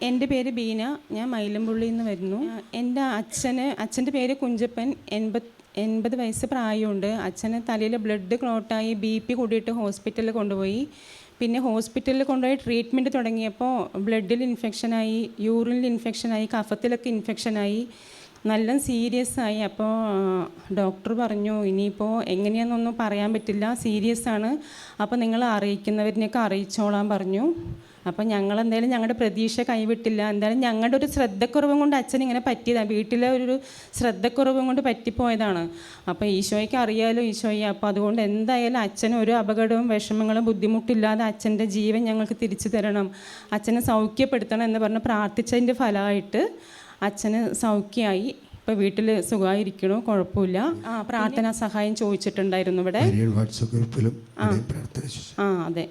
എൻ്റെ പേര് ബീന, ഞാൻ മൈലമ്പുള്ളിയിൽ നിന്ന് വരുന്നു. എൻ്റെ അച്ഛൻ്റെ പേര് കുഞ്ചപ്പൻ. 80 വയസ്സ് പ്രായമുണ്ട്. അച്ഛന് തലയിൽ ബ്ലഡ് ക്ലോട്ടായി BP കൂടിയിട്ട് ഹോസ്പിറ്റലിൽ കൊണ്ടുപോയി. പിന്നെ ഹോസ്പിറ്റലിൽ കൊണ്ടുപോയി ട്രീറ്റ്മെൻറ്റ് തുടങ്ങിയപ്പോൾ ബ്ലഡിൽ ഇൻഫെക്ഷനായി, യൂറിനിൽ ഇൻഫെക്ഷനായി, കഫത്തിലൊക്കെ ഇൻഫെക്ഷനായി, നല്ല സീരിയസ് ആയി. അപ്പോൾ ഡോക്ടർ പറഞ്ഞു ഇനിയിപ്പോൾ എങ്ങനെയാണെന്നൊന്നും പറയാൻ പറ്റില്ല, സീരിയസ് ആണ്, അപ്പോൾ നിങ്ങൾ അറിയിക്കുന്നവരിനെയൊക്കെ അറിയിച്ചോളാൻ പറഞ്ഞു. അപ്പോൾ ഞങ്ങളെന്തായാലും ഞങ്ങളുടെ പ്രതീക്ഷ കൈവിട്ടില്ല. എന്തായാലും ഞങ്ങളുടെ ഒരു ശ്രദ്ധക്കുറവും കൊണ്ട് അച്ഛൻ ഇങ്ങനെ പറ്റിയതാണ്, വീട്ടിലെ ഒരു ശ്രദ്ധക്കുറവും കൊണ്ട് പറ്റിപ്പോയതാണ്. അപ്പോൾ ഈശോയ്ക്ക് അറിയാലോ ഈശോയെ. അപ്പോൾ അതുകൊണ്ട് എന്തായാലും അച്ഛന് ഒരു അപകടവും വിഷമങ്ങളും ബുദ്ധിമുട്ടില്ലാതെ അച്ഛൻ്റെ ജീവൻ ഞങ്ങൾക്ക് തിരിച്ചു തരണം, അച്ഛനെ സൗഖ്യപ്പെടുത്തണം എന്ന് പറഞ്ഞ് പ്രാർത്ഥിച്ചതിൻ്റെ ഫലമായിട്ട് അച്ഛന് സൗഖ്യമായി. ഇപ്പോൾ വീട്ടിൽ സുഖമായിരിക്കണു, കുഴപ്പമില്ല. പ്രാർത്ഥനാ സഹായം ചോദിച്ചിട്ടുണ്ടായിരുന്നു ഇവിടെ. അതെ.